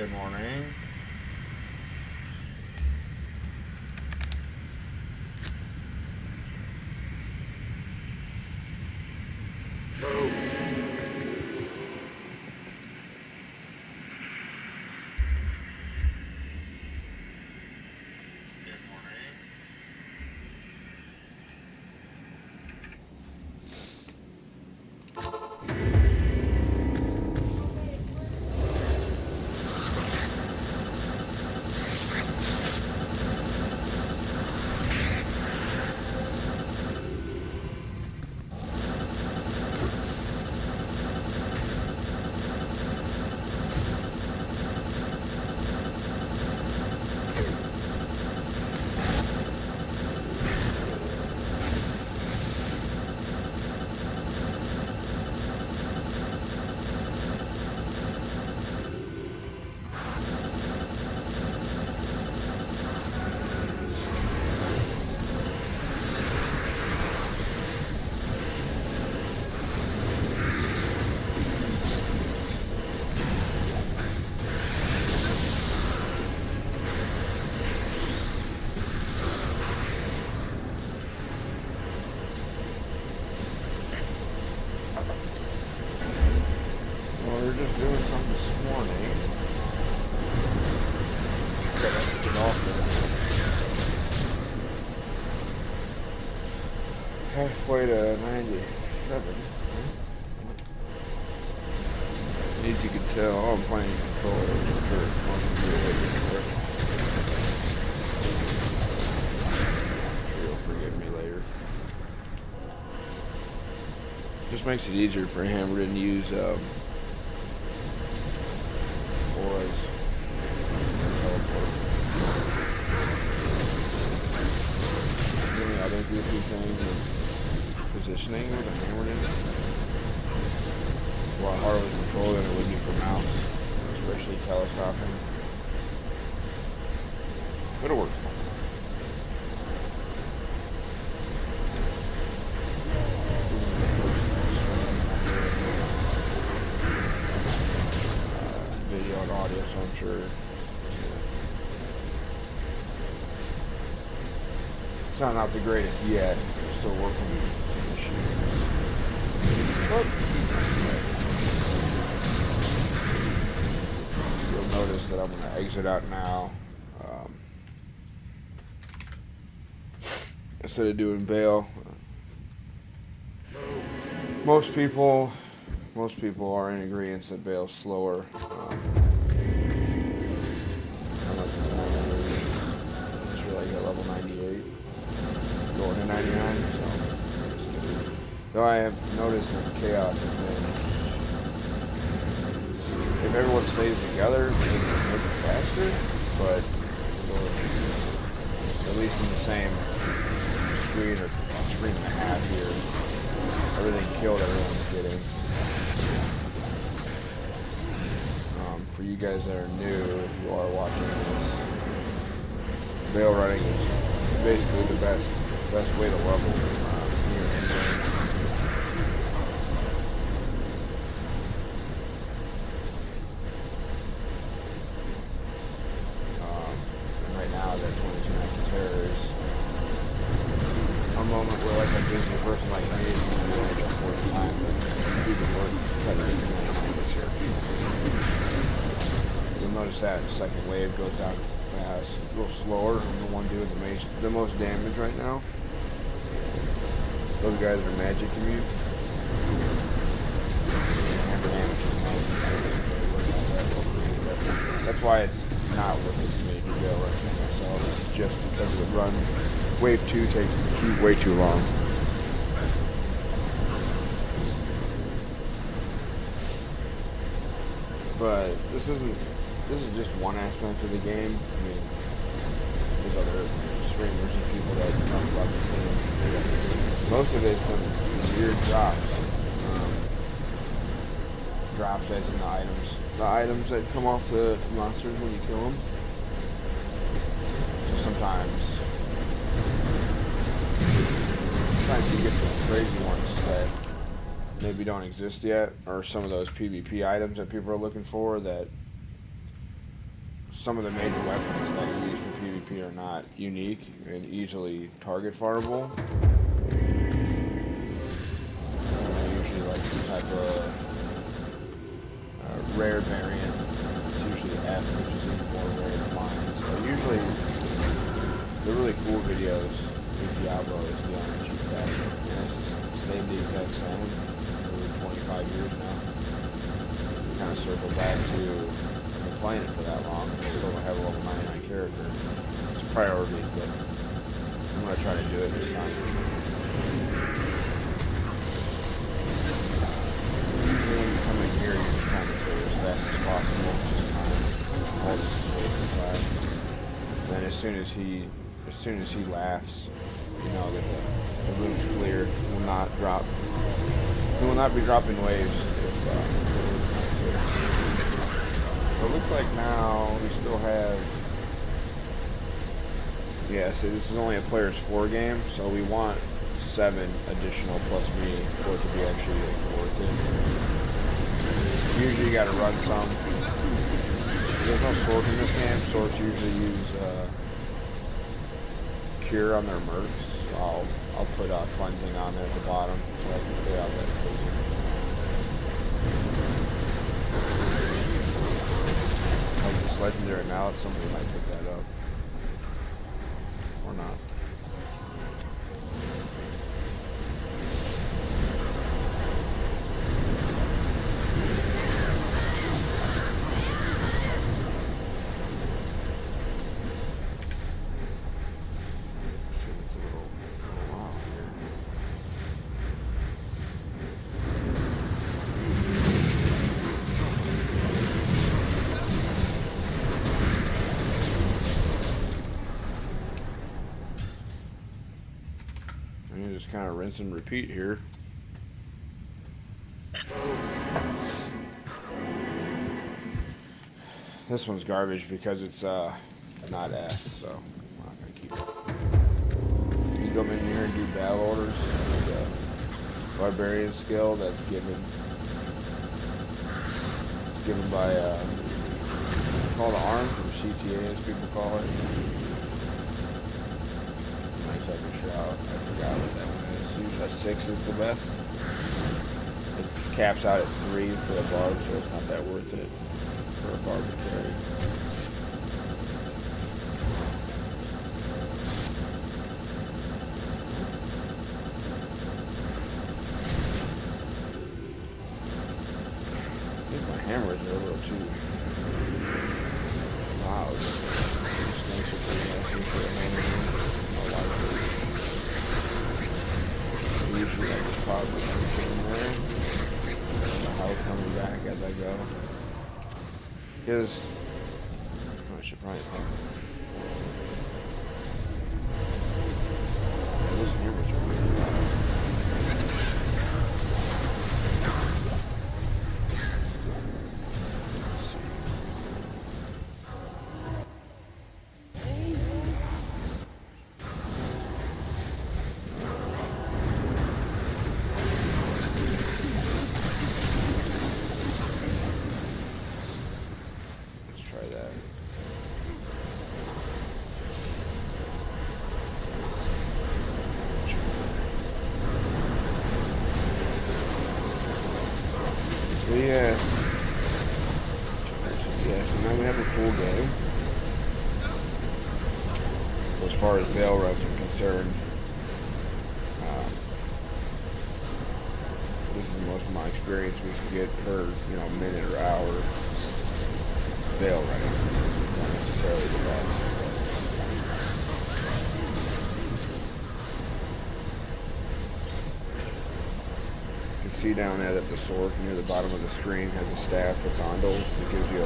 Good morning. Well, we were just doing something this morning. Got everything off there. Halfway to 97. As you can tell, I'm playing controller for most of you. I'm sure you'll forgive me later. Just makes it easier for him to use auras. Teleport. Doing other goofy things with positioning with a hammer in it. It's a lot harder to control than it would be for mouse, especially telescoping. But it works fine. Video and audio, so I'm sure it's not the greatest yet. We're still working with the issue. You'll notice that I'm going to exit out now. Instead of doing bail, most people are in agreement that bail's slower. Unless it's 98. It's really at level 98. Going to 99, so. Though I have noticed that chaos has been, if everyone stays together, it makes it faster, but at least in the same screen or screen and a half here, everything killed everyone's getting. For you guys that are new, if you are watching this, bail running is basically the best way to level here in game. And right now, that 22 terrors. A moment where, like, a busy person like me is going to be like a fourth time, but you can work try to make it this year. You'll notice that the second wave goes down fast, a little slower. I'm the one doing the most damage right now. Those guys are magic immune. That's why it's not worth it to me to go rushing myself, just because of the run. Wave 2 takes way too long. But this is just one aspect of the game. I mean, there's other streamers and people that talk about this thing. Most of it's been weird drops. Drops as in the items. The items that come off the monsters when you kill them. So sometimes you get some crazy ones that maybe don't exist yet, or some of those PvP items that people are looking for that some of the major weapons that you use for PvP are not unique and easily target fireable. Usually like some type of rare variant. It's usually F, which is even more rare to find. So usually the really cool videos in Diablo is the Orange Faction. And it's stayed the exact same for 25 years now. Kind of circle back to playing it for that long. I still don't have a level 99 character. It's a priority, but I'm going to try to do it this time. Usually when you come in here, you're just trying to clear as fast as possible. Just time. All this is wasting class. Then as soon as he laughs, you know that the room's clear. Will not drop. He will not be dropping waves if the room's not clear. So it looks like now we still have. Yeah, so this is only a player's 4 game, so we want 7 additional plus me for it to be actually worth it. Usually you gotta run some. There's no swords in this game. Swords usually use cure on their mercs. So I'll put cleansing on there at the bottom so I can clear out that poison. Like this legendary mallet, somebody might pick that up. Or not. Just kind of rinse and repeat here. This one's garbage because it's not F, so I'm not gonna keep it. You come in here and do battle orders. The barbarian skill that's given by called the arms, or CTA as people call it. Second shroud. I forgot what that one is. Usually a 6 is the best. It caps out at 3 for a barb, so it's not that worth it for a barb to carry. I think my hammers are a little too loud. Snakes are pretty nasty for a hammer. Usually I just pop everything in there. The house coming back as I go. Because I should probably pop. Yeah, those hammers are really loud. Yeah, so now we have a full game. So as far as bail runs are concerned, this is the most of my experience we can get per, minute or hour bail running. Not necessarily the best. See down there that the sword near the bottom of the screen has a staff with ondles. It gives you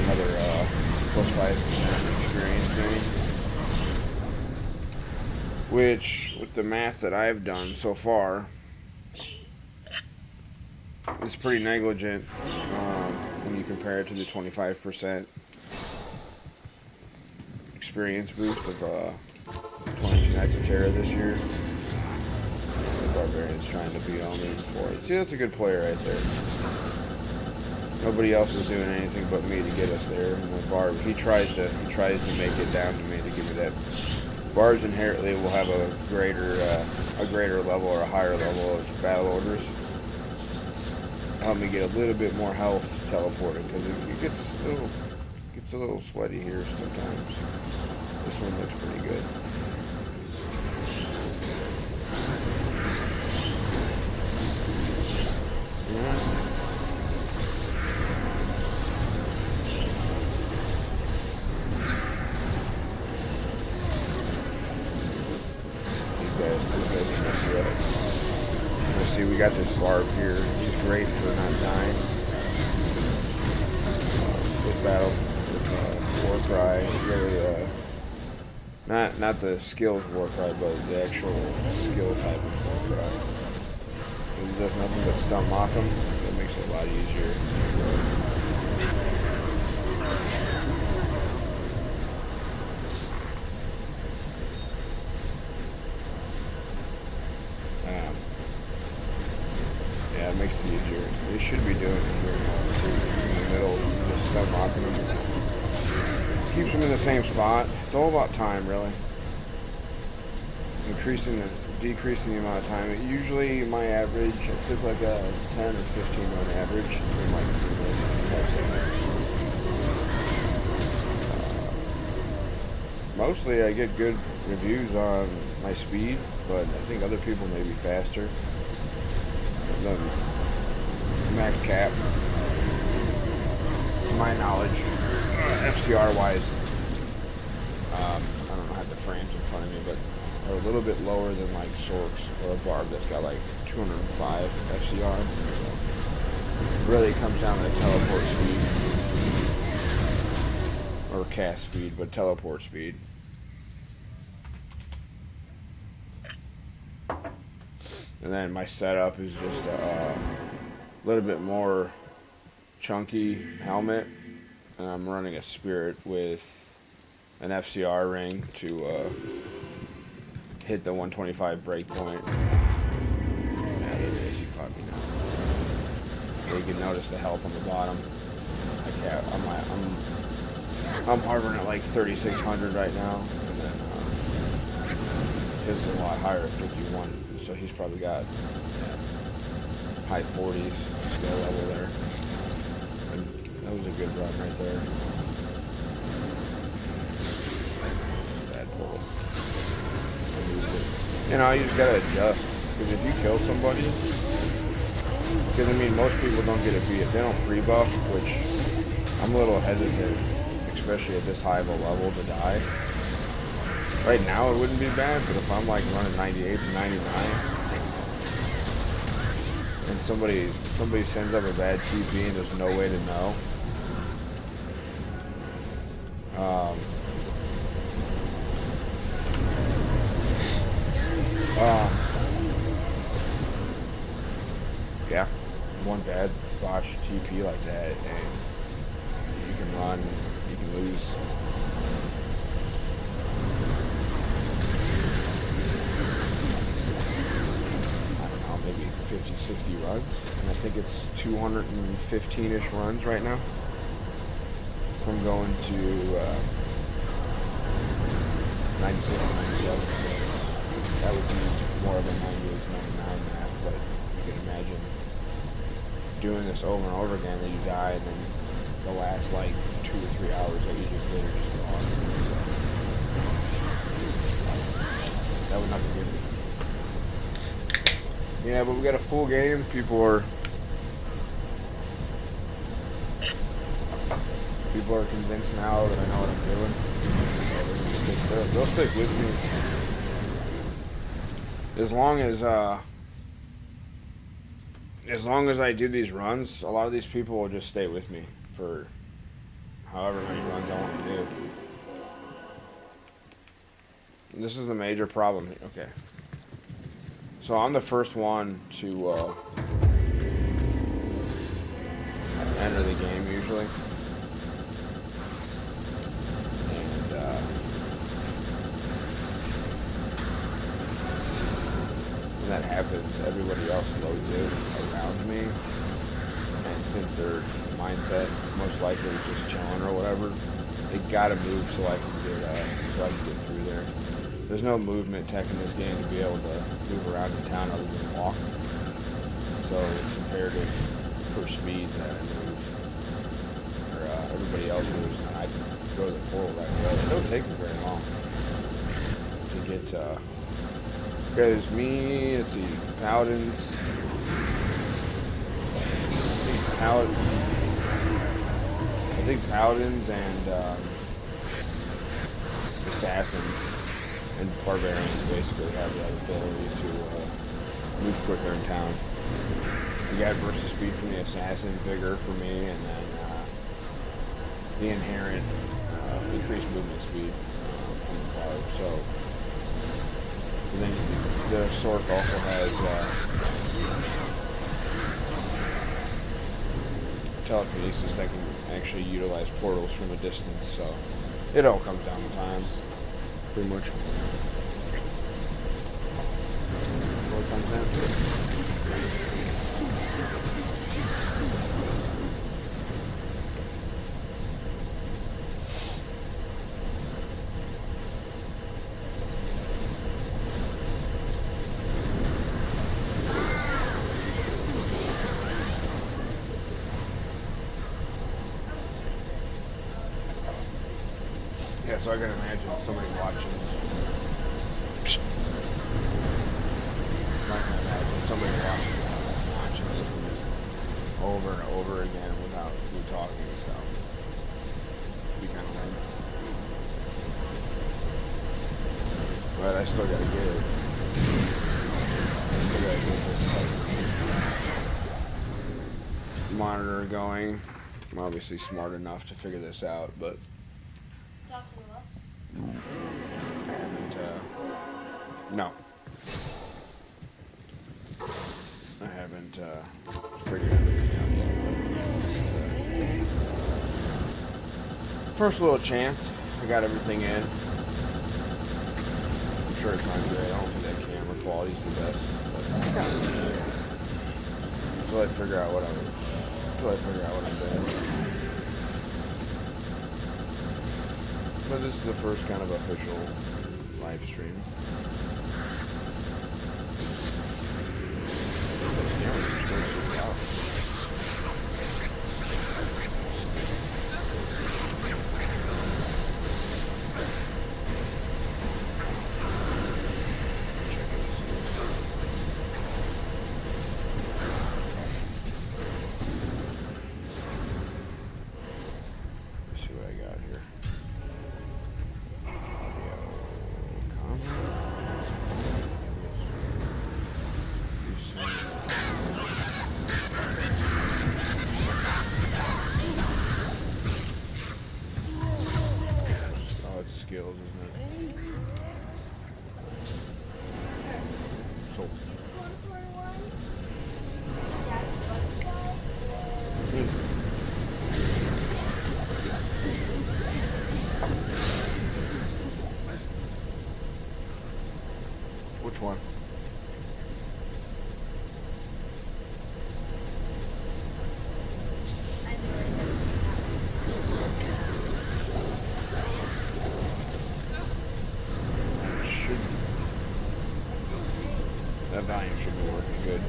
another plus 5% experience gain. Which, with the math that I've done so far, is pretty negligent when you compare it to the 25% experience boost of 22 Nights of Terror this year. Barbarian's trying to beat on me for it. See, that's a good player right there. Nobody else is doing anything but me to get us there. And the Barb, he tries to make it down to me to give me that. Barbs inherently will have a greater level or a higher level of battle orders. Help me get a little bit more health teleporting because it gets a little sweaty here sometimes. This one looks pretty good. Yeah. See, we got this Barb here. He's great for not dying. With battle, with Warcry, really, not the skills Warcry, but the actual skill type of Warcry. He does nothing but stun lock him, so it makes it a lot easier. Yeah, it makes it easier. They should be doing it here in the middle, just stun locking them. Keeps them in the same spot. It's all about time, really. Decreasing the amount of time. Usually, my average, I took like a 10 or 15 run average in like 3 minutes. Mostly, I get good reviews on my speed, but I think other people may be faster. The max cap, to my knowledge, FCR wise, I don't have the frames in front of me, but are a little bit lower than like Sorks or a Barb that's got like 205 FCR. So really, it comes down to teleport speed or cast speed, but teleport speed. And then my setup is just a little bit more chunky helmet. And I'm running a Spirit with an FCR ring to hit the 125 breakpoint. Yeah, there it is. You caught me now. You can notice the health on the bottom. I'm hovering at like 3,600 right now. And then his is a lot higher at 51. So he's probably got high 40s skill level there. And that was a good run right there. Bad pull. You know, you just gotta adjust. Because if you kill somebody, because I mean, most people don't get a beat. If they don't free buff, which I'm a little hesitant, especially at this high of a level, to die. Right now it wouldn't be bad, but if I'm like running 98 to 99 and somebody sends up a bad TP and there's no way to know, yeah, one bad botch TP like that and you can run, you can lose. Maybe 50, 60 runs, and I think it's 215-ish runs right now from going to 96, 97. That would be more of a 98, 99 map, but you can imagine doing this over and over again, that you die, and then the last like 2 or 3 hours that you just did are just gone. That would not be good. Yeah, but we got a full game. People are convinced now that I know what I'm doing. So they'll stick with me as long as I do these runs. A lot of these people will just stay with me for however many runs I want to do. And this is a major problem. Okay. So I'm the first one to enter the game usually, and when that happens, everybody else loads in around me, and since they're mindset, most likely just chilling or whatever. They gotta move so I can get through there. There's no movement tech in this game to be able to move around in town other than walk. So it's imperative for speed that I move, or everybody else moves, and I can go to the portal right away. It don't take me very long to get. Okay, there's me. Let's see, paladins. I think paladins and assassins and barbarians basically have that ability to move quicker in town. You got burst speed from the assassin, vigor for me, and then the inherent increased movement speed from the bard. So, and then the sword also has telekinesis that can actually utilize portals from a distance. So, it all comes down to time, pretty much. What it comes down to. Yeah, so I can imagine somebody watching. I can imagine somebody watching this over and over again without me talking, so it'd be kind of lame. But I still gotta get it. I still gotta get this monitor going. I'm obviously smart enough to figure this out, but I haven't, no. I haven't, figured everything out yet. But, first little chance. I got everything in. I'm sure it's not great. I don't think that camera quality's the best. But it's kind of good. Until I figure out what I'm doing. But this is the first kind of official live stream. Skills, isn't it? So. Which one? That volume should be working good.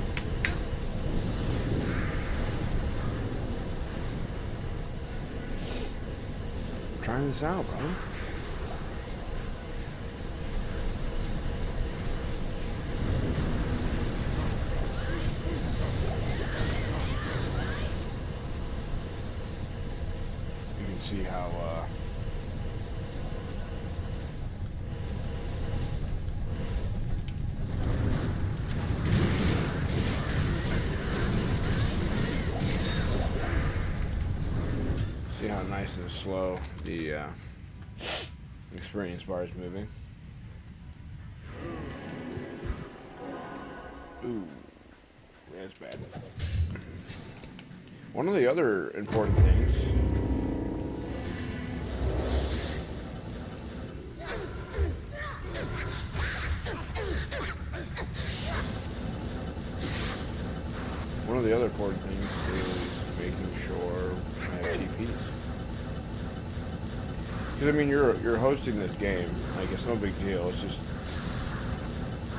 I'm trying this out, brother. You can see how nice and slow the experience bar is moving. Ooh, that's bad. One of the other important things is making making sure I have TPs. Because I mean, you're hosting this game. Like, it's no big deal. It's just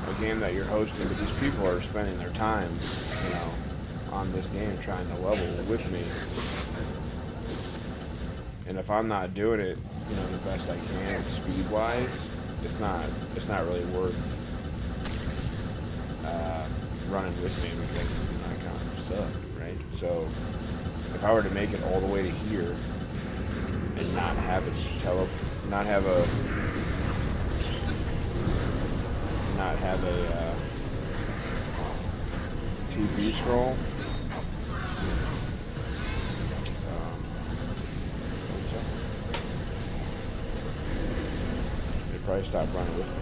a game that you're hosting, but these people are spending their time, you know, on this game trying to level with me. And if I'm not doing it, you know, the best I can speed-wise, it's not really worth running with me because, you know, I kind of suck, right? So if I were to make it all the way to here and not have a TP scroll. They'd probably stop running with me.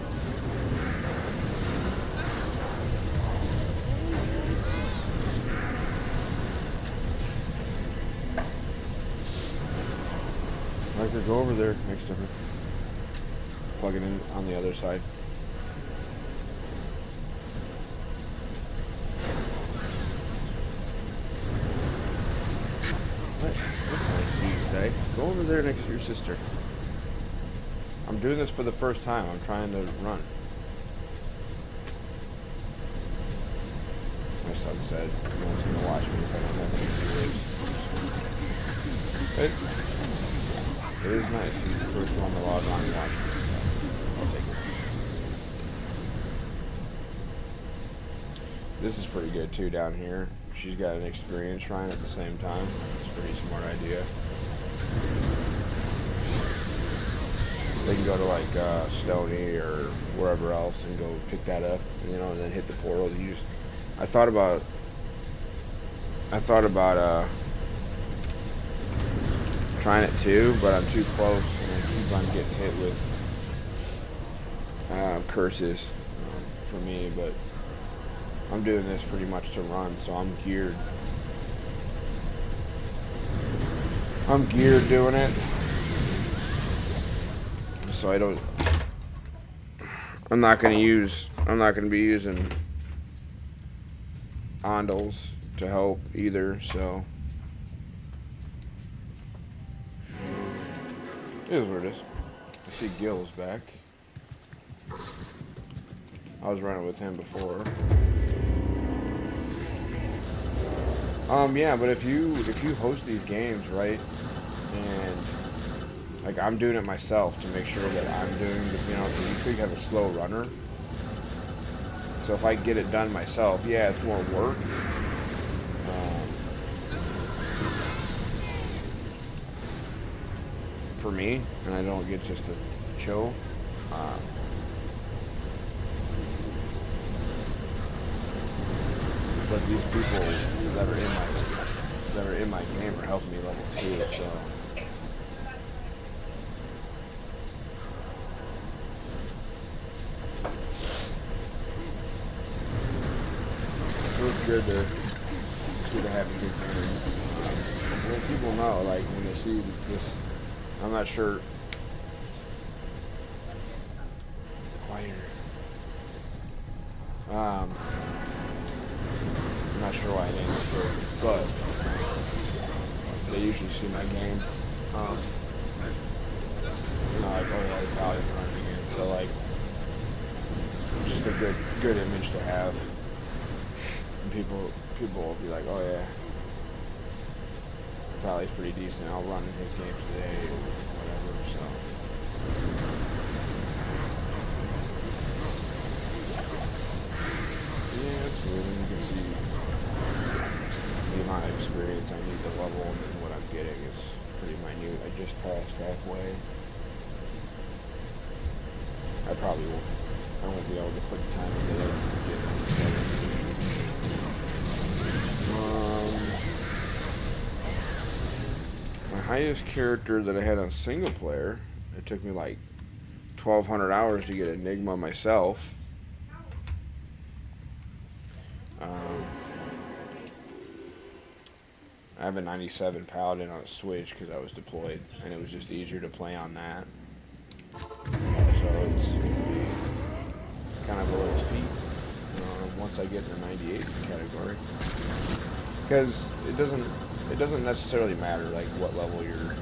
I could go over there next to her. Plug it in on the other side. What do you say? Go over there next to your sister. I'm doing this for the first time. I'm trying to run. My son said no one's going to watch me if I don't have any viewers. It is nice. He's the first one to log on and watch me. So I'll take it. This is pretty good too down here. She's got an experience shrine at the same time. It's a pretty smart idea. They can go to like Stony or wherever else and go pick that up, you know, and then hit the portal. I thought about trying it too, but I'm too close and I keep on getting hit with curses for me. But I'm doing this pretty much to run, so I'm geared. Doing it, so I'm not gonna be using Ondals to help either. So it is what it is. I see Gil's back. I was running with him before. Yeah, but if you host these games, right, and like I'm doing it myself to make sure that I'm doing, you know, because you could have a slow runner. So if I get it done myself, yeah, it's more work. For me, and I don't get just to chill. But these people that are in my game are helping me level 2, so it's good to have a good game. Well, people know, like when they see this, I'm not sure. Quieter. I'm not sure why I didn't answer, but they usually see my game. You know, like, oh yeah, the Italian running again. So like, just a good image to have. And people will be like, oh yeah, Valley's pretty decent. I'll run in his games today or whatever. So. Yeah, absolutely. You can see the amount of experience I need to level and what I'm getting is pretty minute. I just passed halfway. I won't be able to put the time into it to get any my highest character that I had on single player, it took me like 1,200 hours to get Enigma myself. I have a 97 Paladin on a Switch because I was deployed, and it was just easier to play on that. So it's kind of a little feat once I get in the 98 category. Because it doesn't, it doesn't necessarily matter like what level your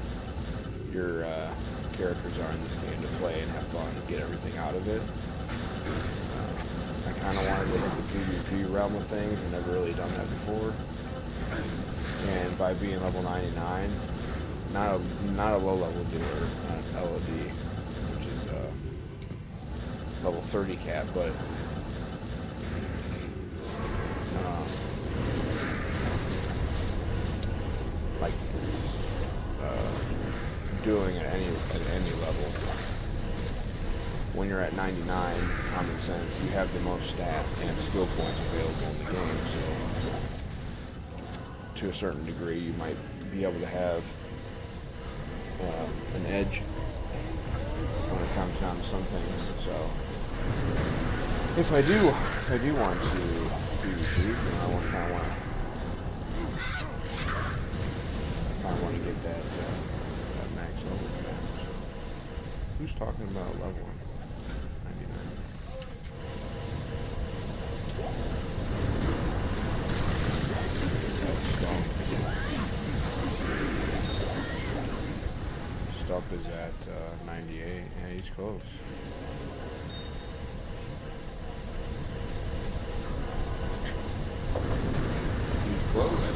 characters are in this game to play and have fun and get everything out of it. I kind of wanted to hit the PvP realm of things. I've never really done that before. And by being level 99, not a low level doer, not LOD, which is level 30 cap, but like doing at any level. When you're at 99, common sense, you have the most stat and skill points available in the game. So, to a certain degree, you might be able to have an edge when it comes down to some things. So, if I do want to PvP, then I kind of want to get that max level cap. So, who's talking about leveling? 99. Stuff is at 98. Yeah, he's close. He's close.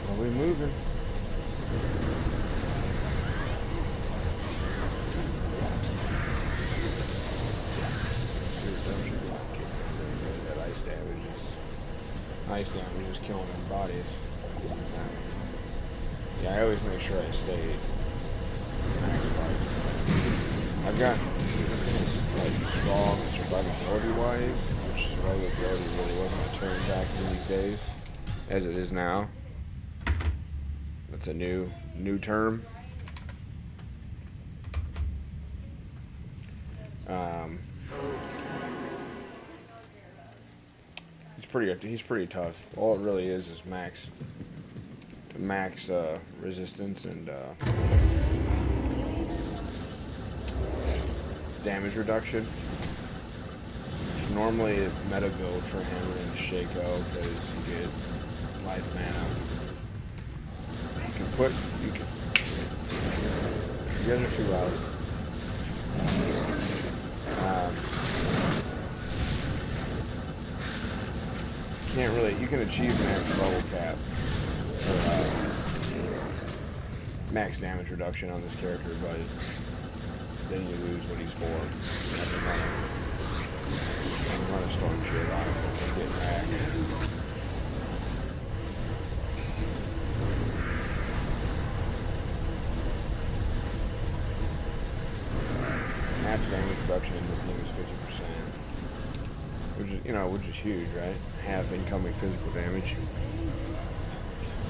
Are we moving? That ice damage is killing them bodies. Yeah, I always make sure I stay max life. I've got like strong survivability wise, which survivability really wasn't a term back in these days, as it is now. That's a new term. He's pretty tough. All it really is max resistance and damage reduction. Normally meta build for Hammer and Shaco because you get life mana. You guys are too loud. You can achieve max level cap or max damage reduction on this character, but then you lose what he's for. You can run a storm shield on him and get back. Max damage reduction in this game is 50%, which is huge, right? Half incoming physical damage.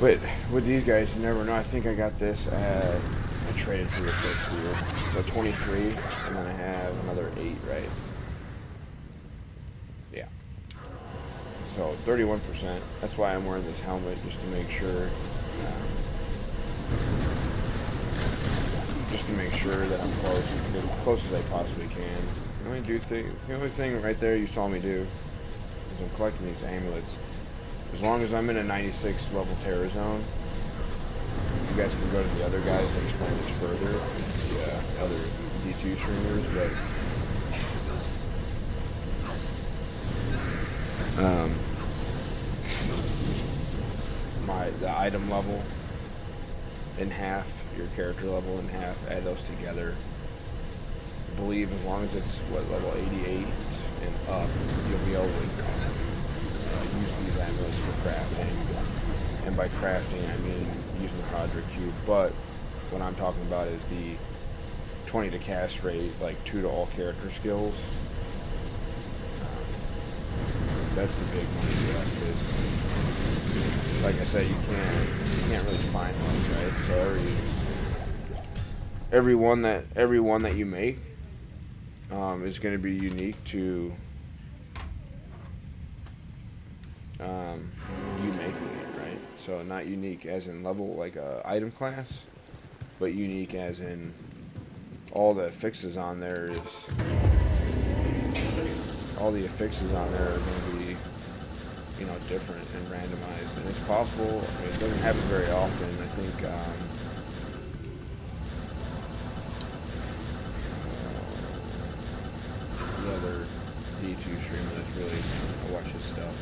But with these guys, you never know. I think I got this at, I traded for the first year, so 23, and then I have another 8, right? Yeah. So 31%. That's why I'm wearing this helmet, just to make sure. That I'm as close as I possibly can. The only thing right there you saw me do is I'm collecting these amulets. As long as I'm in a 96 level terror zone, you guys can go to the other guys and explain this further, the other D2 streamers, but the item level in half, your character level in half, add those together. I believe as long as it's level 88 and up, you'll be able to use these amulets for crafting. And by crafting, I mean using the Project Cube. But what I'm talking about is the 20 to cast rate, like 2 to all character skills. That's the big money grab. Like I said, you can't really find those, right? So every one that you make is going to be unique to you making it, right? So not unique as in level like a item class, but unique as in all the affixes on there is all the affixes on there are going to be different and randomized, and it's possible. I mean, it doesn't happen very often. I think the other D2 streamer that's really I watch his stuff.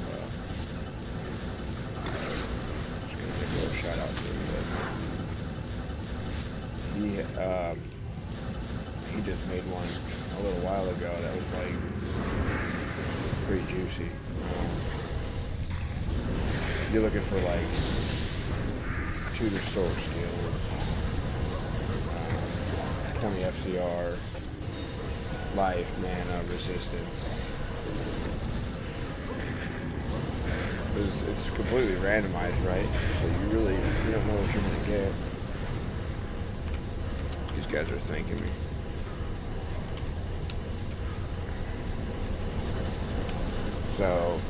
Just gonna give a little shout out to him, but he just made one a little while ago that was like pretty juicy. You're looking for like tutor sword skills, 20 FCR, life, mana, resistance. It's completely randomized, right? So you don't know what you're gonna get. These guys are thanking me. So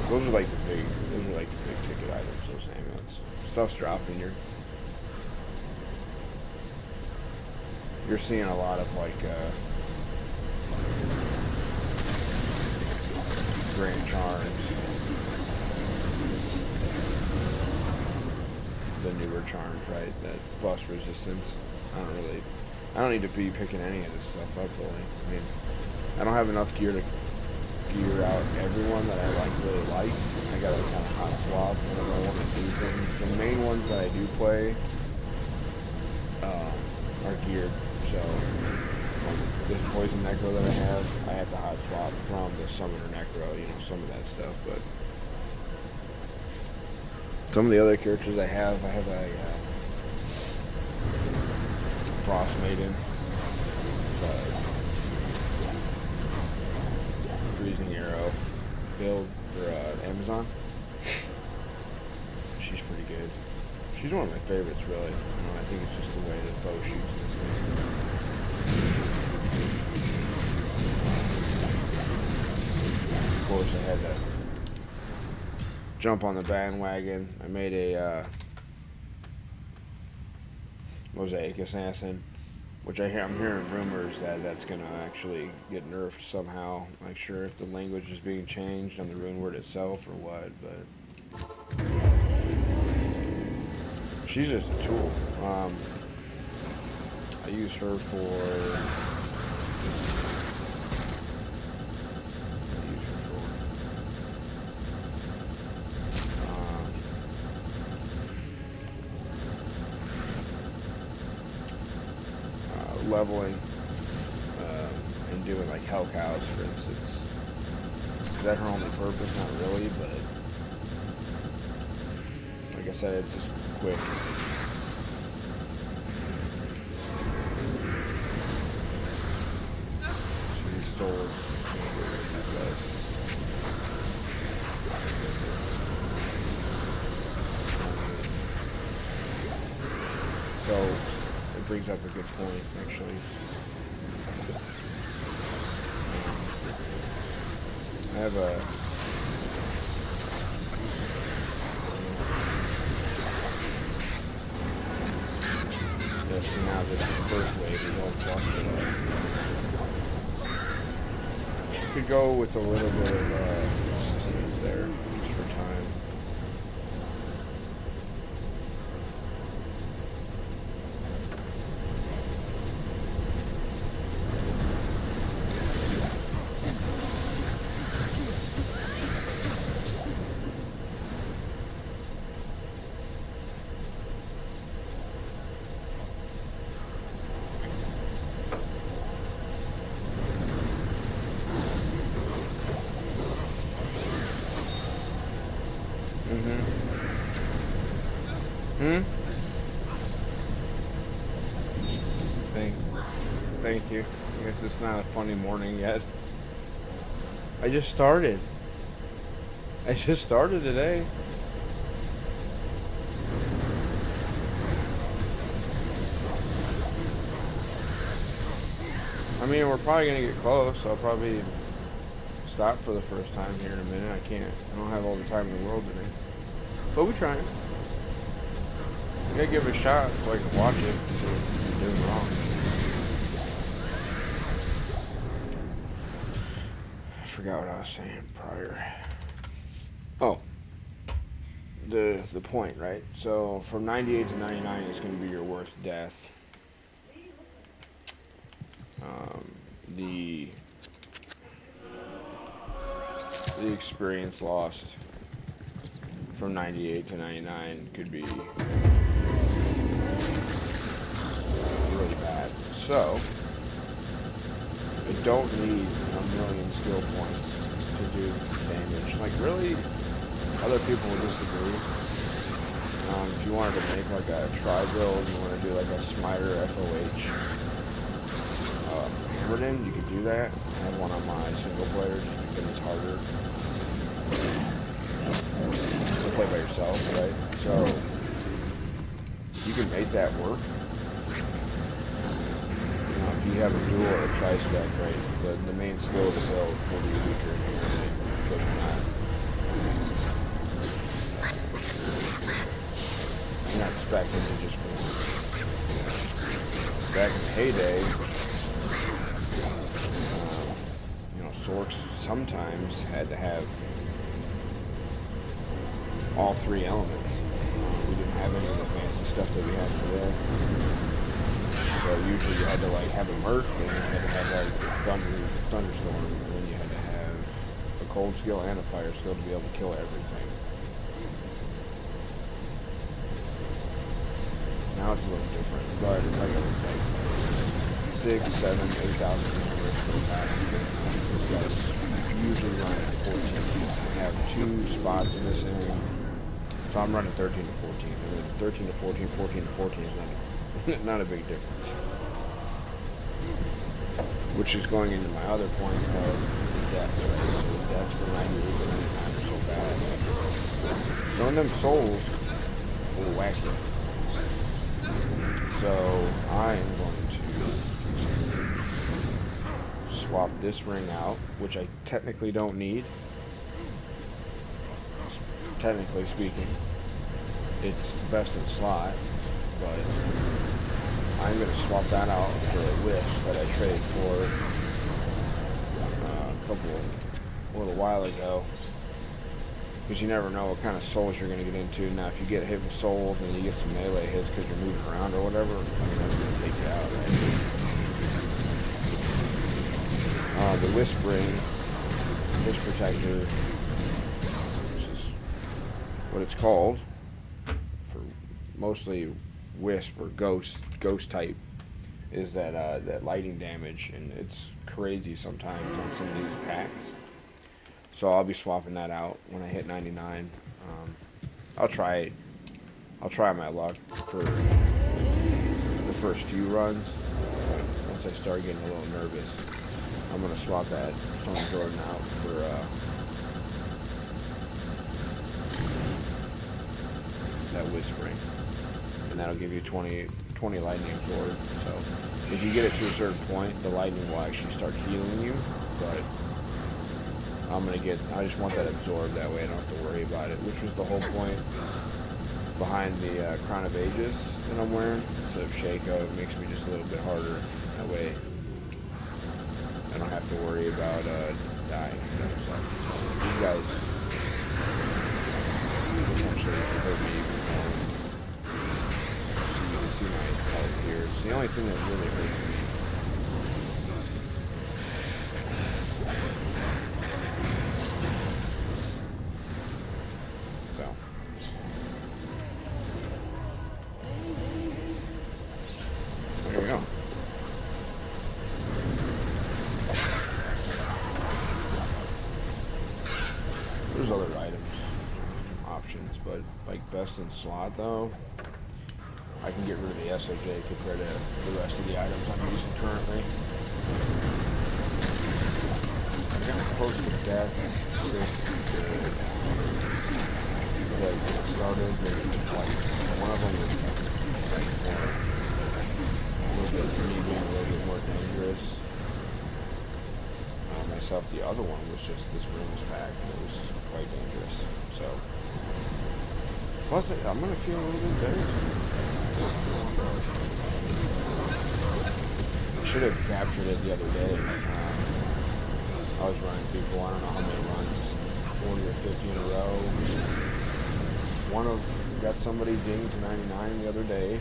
those are like the big ticket items. Those amulets, stuff's dropping. You're seeing a lot of like grand charms, the newer charms, right? That bust resistance. I don't need to be picking any of this stuff up really. I mean, I don't have enough gear to gear out everyone that I really like. I gotta kind of hot swap whenever I want to do things. The main ones that I do play are geared. So this poison necro that I have to hot swap from the summoner necro, some of that stuff. But some of the other characters I have a Frost Maiden, Freezing Arrow build for Amazon. She's pretty good. She's one of my favorites, really. I think it's just the way the bow shoots in this game. Of course, I had to jump on the bandwagon. I made a Mosaic Assassin, which I'm hearing rumors that that's going to actually get nerfed somehow. I'm not sure if the language is being changed on the rune word itself or what, but she's just a tool. I use her for leveling and doing like hell cows, for instance. Is that her only purpose? Not really, but like I said, it's just quick. So these swords, so it brings up a good point, actually. I have a so now this first wave is all clustered up. Could go with a little bit of resistance there, just for time. Thank you. I guess it's not a funny morning yet. I just started today. I mean, we're probably gonna get close. I'll probably stop for the first time here in a minute. I can't. I don't have all the time in the world today. But we're trying. I gotta give it a shot so I can watch it. So I'm doing wrong. I forgot what I was saying prior. Oh. The point, right? So from 98 to 99 is going to be your worst death. The experience lost from 98 to 99 could be really bad. So I don't need a million skill points to do damage. Like, really, other people will disagree. If you wanted to make like a tri-build, you want to do like a Smiter FOH hammered in, you could do that. I have one on my single player just because it's harder to play by yourself, right? So you can make that work. If you have a dual or a tri-stack, right, the main skill of the build will be weaker in here because you're not expecting to just win. Back in the heyday, Sorks sometimes had to have all three elements. We didn't have any of the fancy stuff that we have today. So usually you had to like have a Merc, and you had to have like Thunderstorm, and then you had to have a cold skill and a fire skill to be able to kill everything. Now it's a little different, but it's like 6, 7, 8,000 numbers for the pack. This guy's usually running at 14. I have 2 spots missing, so I'm running 13 to 14. I mean, 13 to 14, 14 to 14 is not a big difference. Which is going into my other point of the deaths, right? So the deaths for 98 to 99 are so bad. Some of them souls will whack you. So I am going to swap this ring out, which I technically don't need. Technically speaking, it's best in slot, but I'm going to swap that out for a Wisp that I traded for a little while ago. Because you never know what kind of souls you're going to get into. Now, if you get hit with souls and you get some melee hits because you're moving around or whatever, I mean, that's going to take you out, right? The Wisp ring, Wisp Protector, which is what it's called for mostly Wisp or Ghost type, is that lighting damage, and it's crazy sometimes on some of these packs. So I'll be swapping that out when I hit 99. I'll try my luck for the first few runs. Once I start getting a little nervous, I'm gonna swap that Stone Jordan out for that Wisp ring, and that'll give you 20 lightning absorb. So if you get it to a certain point, the lightning will actually start healing you, but I just want that absorbed, that way I don't have to worry about it, which was the whole point behind the Crown of Ages that I'm wearing. Instead of Shaco, it makes me just a little bit harder. That way I don't have to worry about dying. So these guys potentially hurt me even more. You can see my health here. It's the only thing that really hurts me. There we go. There's other options, but like best in slot though, I can get rid of the SOJ compared to the rest of the items I'm using currently. I'm kind of close to death. Like when I started, like one of them was a little bit more dangerous. myself the other one was just this room was packed and it was quite dangerous. So, plus I'm gonna feel a little bit better. I should have captured it the other day. I was running people, I don't know how many runs, 40 or 50 in a row. Got somebody dinged to 99 the other day.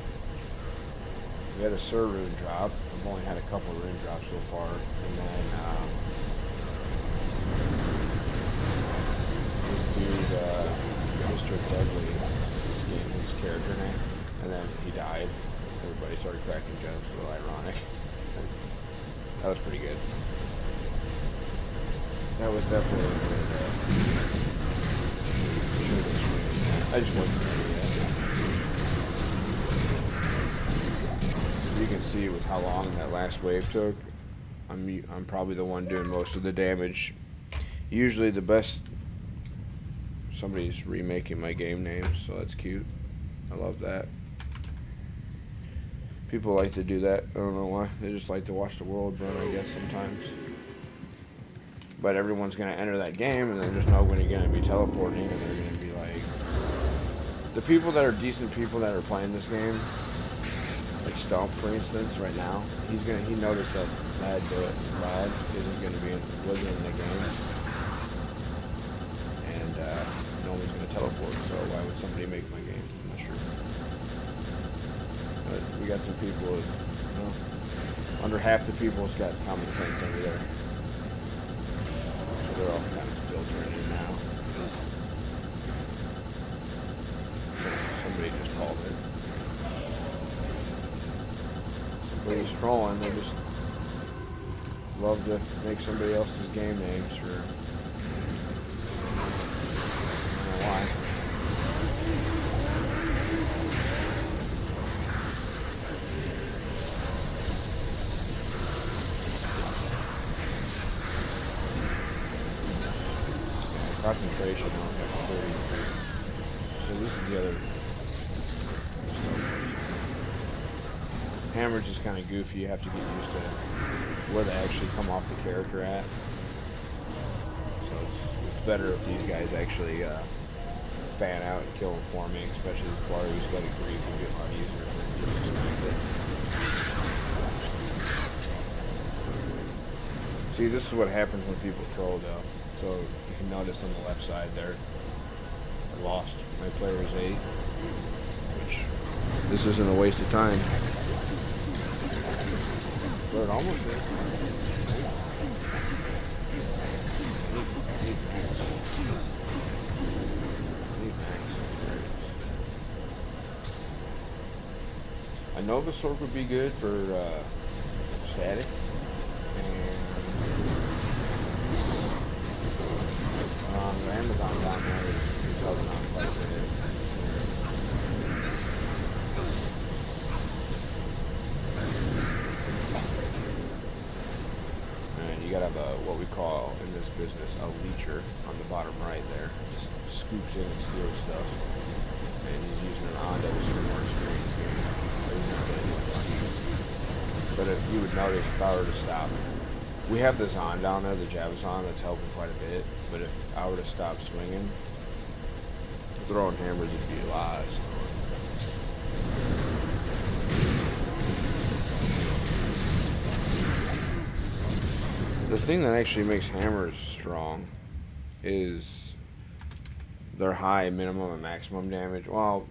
We had a server drop. I've only had a couple of ring drops so far. And then this dude, Mr. Deadly, gave his character name. And then he died. Everybody started cracking jokes. A little ironic. That was pretty good. That was definitely a good. I just wasn't ready yet. You can see with how long that last wave took. I'm probably the one doing most of the damage. Usually the best. Somebody's remaking my game name, so that's cute. I love that. People like to do that. I don't know why. They just like to watch the world burn, I guess, sometimes. But everyone's going to enter that game, and then there's nobody going to be teleporting, and they're going to be like... The people that are decent people that are playing this game, like Stump, for instance, right now, he noticed that Lad isn't going to be wasn't in the game, and no one's going to teleport. So why would somebody make my game? I'm not sure. But we got some people with, under half the people's got common sense over there, so they're all kind of filtering in now. Somebody just called it. Somebody's trolling. They just love to make somebody else's game names for I don't know why. Concentration on that 30. So this is the other. Hammers is kind of goofy. You have to get used to where they actually come off the character at. So it's better if these guys actually fan out and kill them for me, especially the player who's got a grief and get a lot easier for him to disconnect it. See, this is what happens when people troll, though. So you can notice on the left side there, I lost. My player is 8, which this isn't a waste of time. But it almost is. A Nova Sword would be good for static. And the Amazon down there is helping out quite a bit. You gotta have what we call in this business a leecher on the bottom right there. Just scoops in and steals stuff. And he's using an Onda, which is more experienced here. But if you would notice, if I were to stop, we have this on down there, the Javazon, that's helping quite a bit. But if I were to stop swinging, throwing hammers would be a lot. The thing that actually makes hammers strong is their high minimum and maximum damage. Well,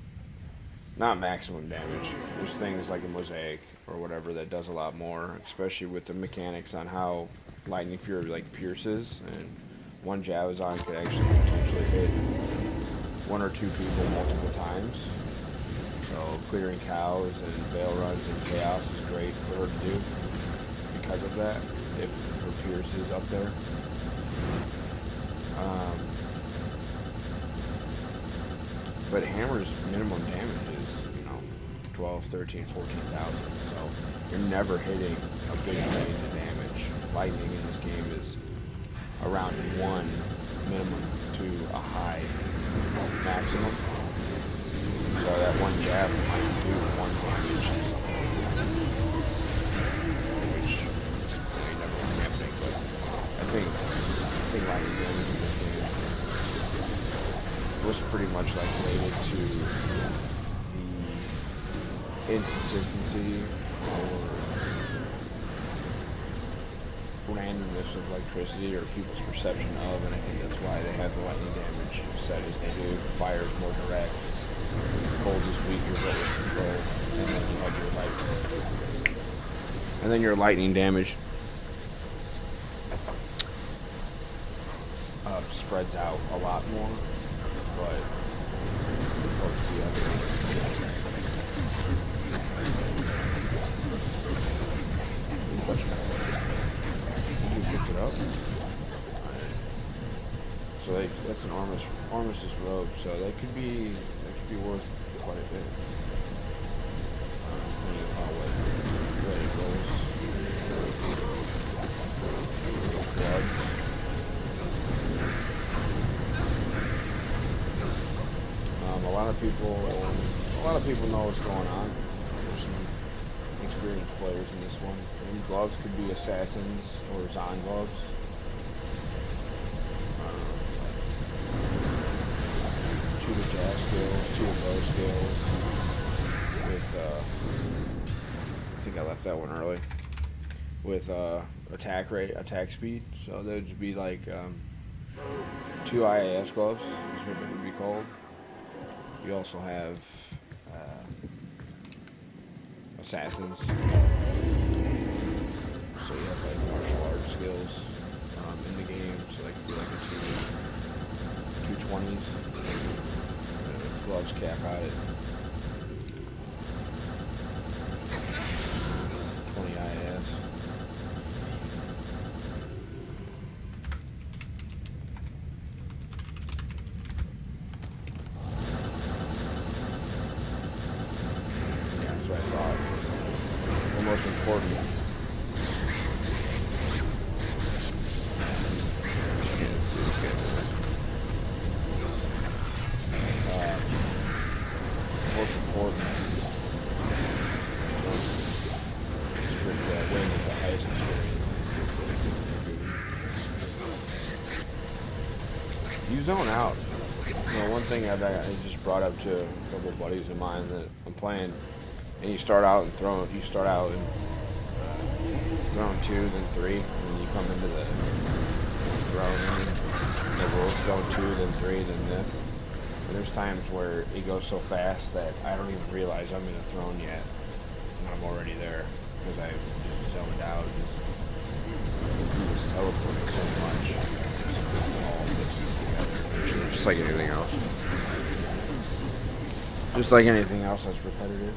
not maximum damage. There's things like a Mosaic or whatever that does a lot more, especially with the mechanics on how Lightning Fury like pierces, and one Javazon could actually potentially hit 1 or 2 people multiple times. So clearing cows and veil runs and chaos is great for her to do because of that. If her pierce is up there. But hammer's minimum damage is, 12, 13, 14,000. So you're never hitting a big range of damage. Lightning in this game is around 1 minimum to a high maximum. So that one jab might do 1 damage. Which ain't never happening, but I think just pretty much like related to the inconsistency or randomness of electricity or people's perception of, and I think that's why they have the lightning damage set as they do. Fire is more direct, cold is weaker but with control, and then you have your lightning. And then your lightning damage spreads out a lot more, but the other. You picked it up. So that's an armistice robe, so that could be worth quite a bit. Depending on how well it goes. Gloves. A lot of people know what's going on. There's some experienced players in this one. And gloves could be assassins or Zon gloves. Two attack skills, two of those skills. With I think I left that one early. With attack rate, attack speed. So those would be like 2 IAS gloves is what they would be called. You also have assassins, so you have like martial arts skills in the game, so that could be like a 220s, gloves cap at it, 20 IAS. Most important. Most important is with winning with the highest experience. You zone out. One thing I just brought up to a couple of buddies of mine that I'm playing. And you start out and throwing 2, then 3, and then you come into the throwing, and go 2, then 3, then this. And there's times where it goes so fast that I don't even realize I'm in a throne yet, and I'm already there because I just zoned out. Just teleporting so much. All this together. Just like anything else. Just like anything else that's repetitive.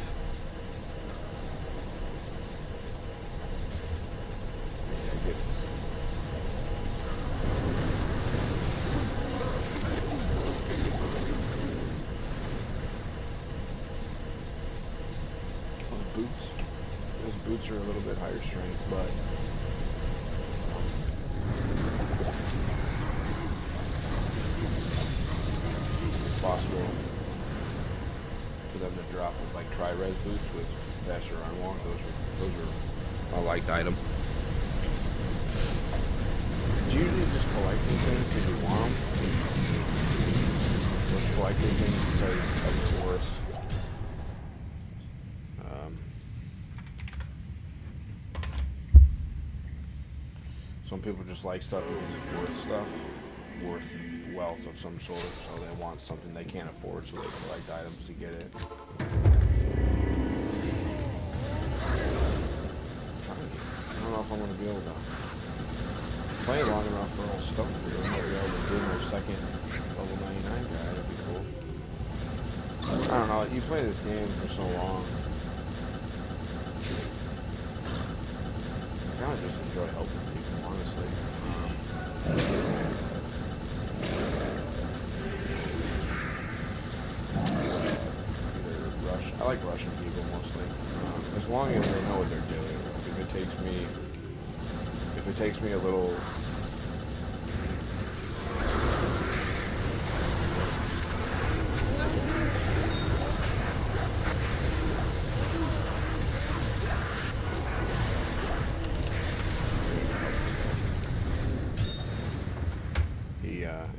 Those boots are a little bit higher strength, but it's possible for them to drop with like tri-res boots with faster unwalk. Those are a liked item. It's usually just collecting things because you want them. Just collecting things because it's worth. Some people just like stuff because it's worth stuff, worth wealth of some sort, so they want something they can't afford, so they collect items to get it. I don't know if I'm going to be able to play long enough for all stuff here. I might be able to do my second level 99 guy, that'd be cool. I don't know, you play this game for so long. I kind of just enjoy helping people, honestly. Either rush. I like rushing people mostly, as long as they know what they're doing. If it takes me a little.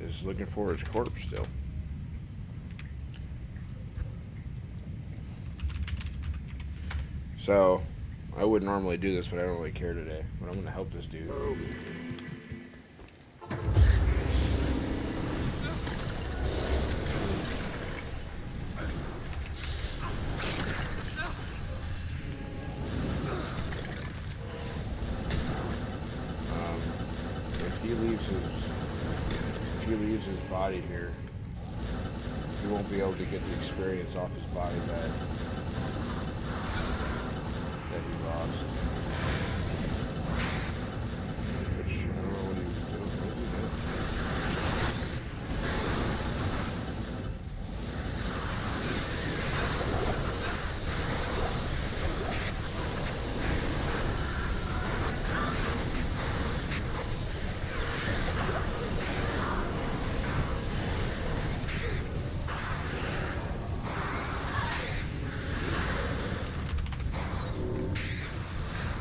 Is looking for his corpse still. So, I would normally do this, but I don't really care today. But I'm gonna help this dude. If he leaves his body here, he won't be able to get the experience off his body that he lost. Which I don't know what he was doing. What was he doing?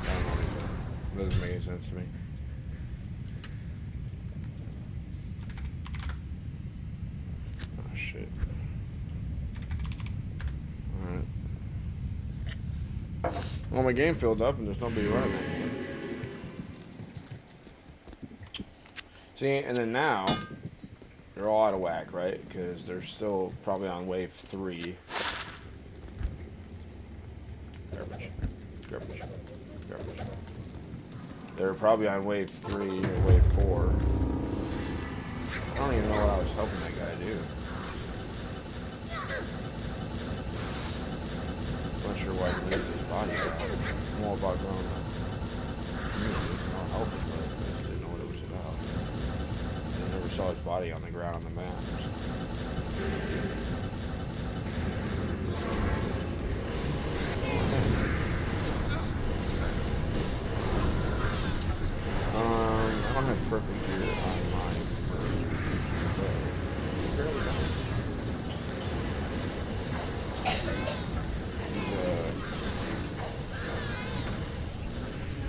I don't know what he's doing. Doesn't make any sense to me. Oh shit. Alright. Well, my game filled up and there's nobody running that game. See, and then now, they're all out of whack, right? Because they're still probably on wave 3. Garbage. Garbage. Garbage. They're probably on wave 3 or wave 4. I don't even know what I was helping that guy do. I'm not sure why he leaves his body out. I'm all about growing up. I'll help him, but I just didn't know what it was about. I never saw his body on the ground on the map. I don't have perfect gear on mine. Barely done.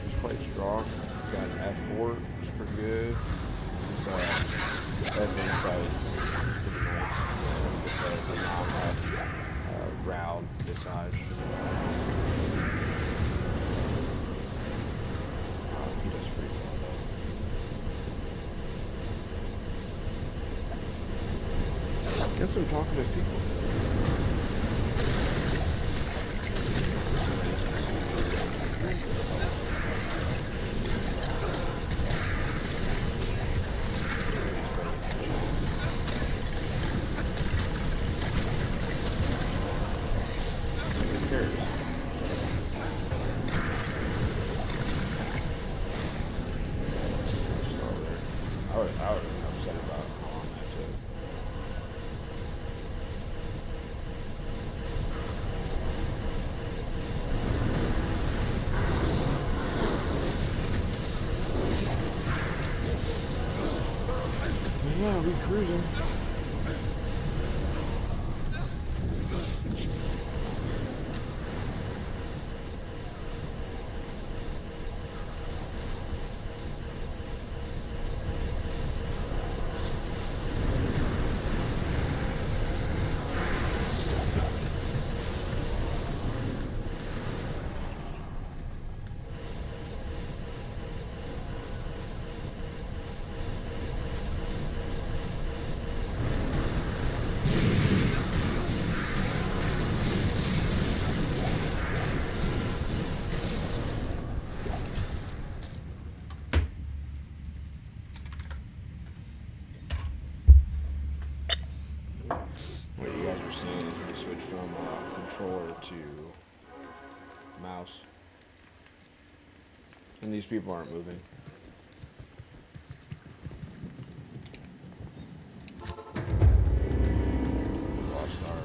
He's quite strong. Got an F4, which is pretty good. His inside is pretty nice. With the non-round visage. He does pretty well though. Get some talkative people. Who cares? I would have been upset about how long that took. Yeah, we cruising. What you guys were seeing is we switch from controller to mouse. And these people aren't moving. We lost our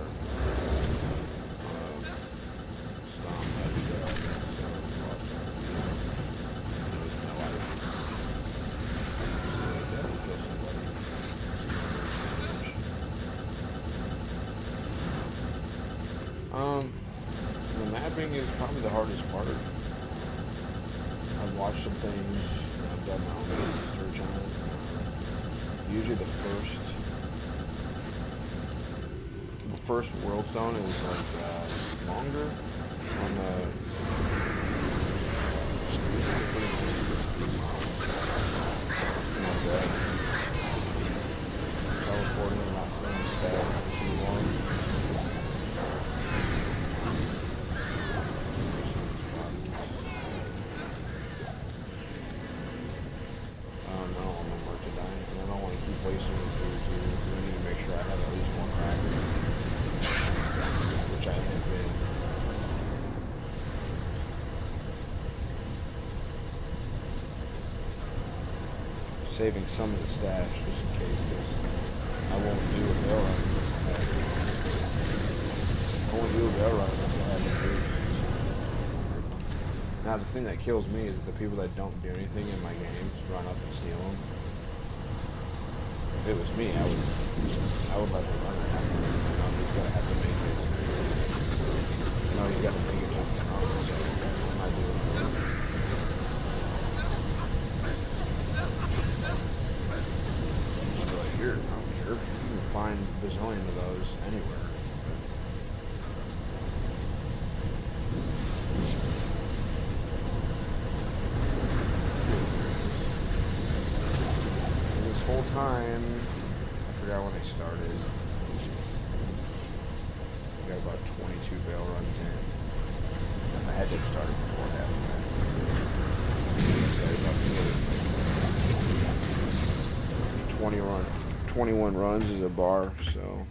stomp that we did out there, so we lost our there was no life. So definitely kill somebody. The mapping is probably the hardest part. I've watched some things, and I've done my own research on it. Usually the first world zone is like longer, on the teleporting, not feeling staff too long. I don't know, I'm about to die, and I don't want to keep wasting the food here. I need to make sure I have at least one cracker, which I have been. Saving some of the stash just in case, because I won't do a bail run unless I have to. I won't do a bail run unless I have to. Now the thing that kills me is the people that don't do anything in my games run up and steal them. If it was me, I would let the runner have it. You know, he's gotta have to make it. You know, he's gotta make it jump down, so I'm not doing that. Here, I don't care. You can find a bazillion of those anywhere. And this whole time, I forgot when I started. I got about 22 bail runs in. I had to have started before that. So about 21 runs is a bar, so